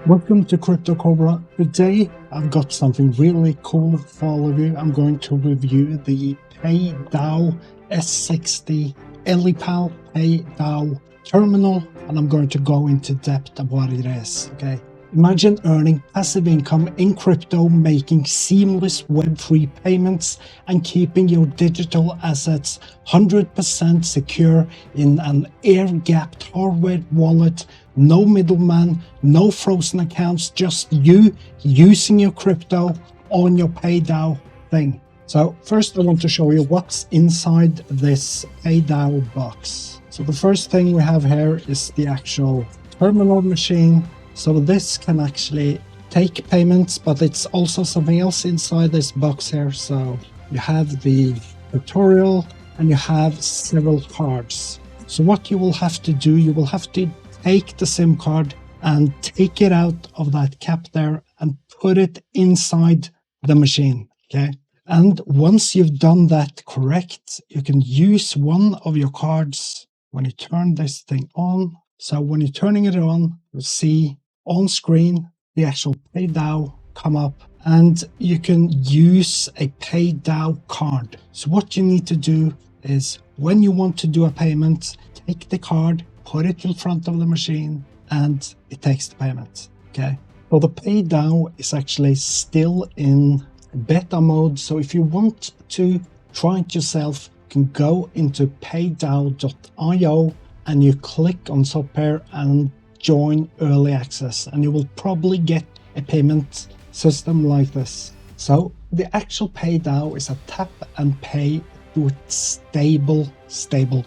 Welcome to Crypto Cobra. Today I've got something really cool for all of you. I'm going to review the PayDAO 𝗙𝗲𝗁 Ellipal Paydao Terminal, and I'm going to go into depth of what it is. Okay, imagine earning passive income in crypto, making seamless Web3 payments and keeping your digital assets 100% secure in an air-gapped hardware wallet. No middleman, no frozen accounts, just you using your crypto on your PayDAO thing. So first I want to show you what's inside this PayDAO box. So the first thing we have here is the actual terminal machine. So this can actually take payments, but it's also something else inside this box here. So you have the tutorial and you have several cards. So what you will have to do, you will have to take the SIM card and take it out of that cap there and put it inside the machine, okay? And once you've done that correct, you can use one of your cards when you turn this thing on. So when you're turning it on, you'll see on screen the actual PayDAO come up, and you can use a PayDAO card. So what you need to do is when you want to do a payment, take the card, put it in front of the machine, and it takes the payment. Okay. So the PayDAO is actually still in beta mode. So if you want to try it yourself, you can go into PayDAO.io and you click on top here and join early access, and you will probably get a payment system like this. So the actual PayDAO is a tap and pay with stable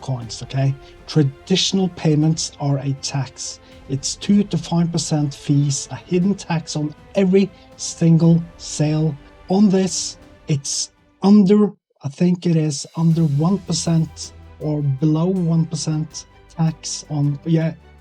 coins. Okay, traditional payments are a tax. It's 2 to 5% fees, a hidden tax on every single sale. On this, it's under, I think it is under 1% or below 1% tax on,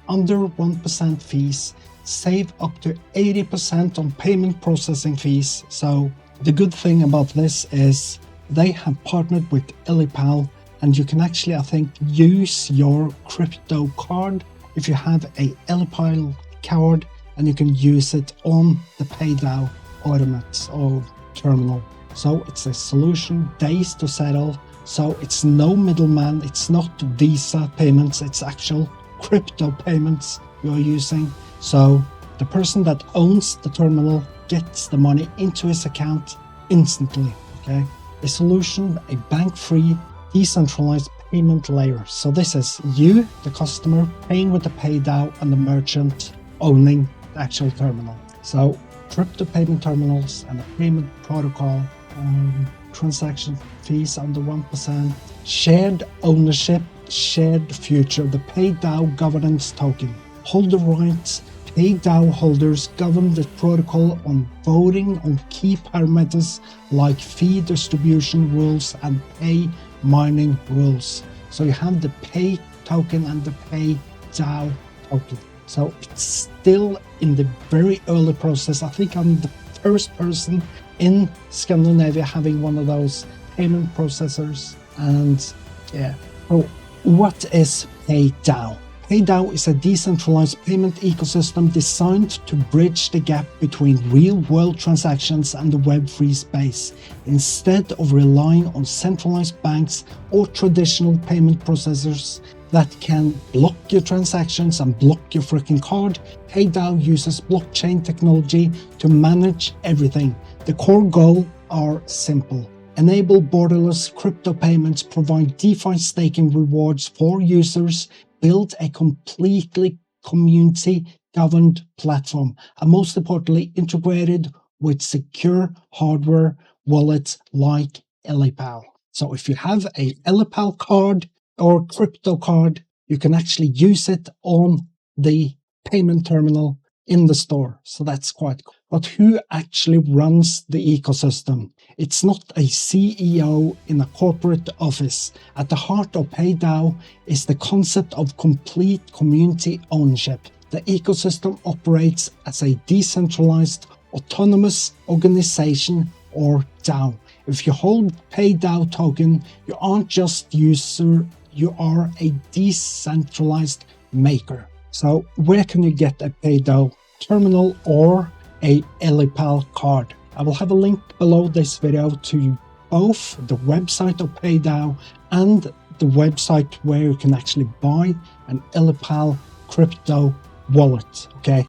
under 1% fees. Save up to 80% on payment processing fees. So the good thing about this is they have partnered with Ellipal, and you can actually, I think, use your crypto card if you have a Ellipal card, and you can use it on the PayDAO Terminal. So it's a solution, days to settle. So it's no middleman, it's not Visa payments, it's actual crypto payments you're using. So the person that owns the terminal gets the money into his account instantly. Okay. A solution, a bank-free, decentralized payment layer. So this is you, the customer, paying with the PayDAO, and the merchant owning the actual terminal. So crypto payment terminals and the payment protocol, transaction fees under 1%, shared ownership, shared future, the PayDAO governance token, holder rights. PayDAO holders govern the protocol on voting on key parameters like fee distribution rules and pay mining rules. So you have the pay token and the PayDAO token. So it's still in the very early process. I think I'm the first person in Scandinavia having one of those payment processors. And yeah, so what is PayDAO? PayDAO is a decentralized payment ecosystem designed to bridge the gap between real-world transactions and the Web3 space. Instead of relying on centralized banks or traditional payment processors that can block your transactions and block your freaking card, PayDAO uses blockchain technology to manage everything. The core goals are simple. Enable borderless crypto payments, provide DeFi staking rewards for users, build a completely community-governed platform, and most importantly, integrated with secure hardware wallets like Ellipal. So if you have a Ellipal card or crypto card, you can actually use it on the payment terminal in the store. So that's quite cool. But who actually runs the ecosystem? It's not a CEO in a corporate office. At the heart of PayDAO is the concept of complete community ownership. The ecosystem operates as a decentralized autonomous organization, or DAO. If you hold PayDAO token, you aren't just user, you are a decentralized maker. So where can you get a PayDAO terminal or a Ellipal card. I will have a link below this video to both the website of PayDAO and the website where you can actually buy an Ellipal crypto wallet. Okay,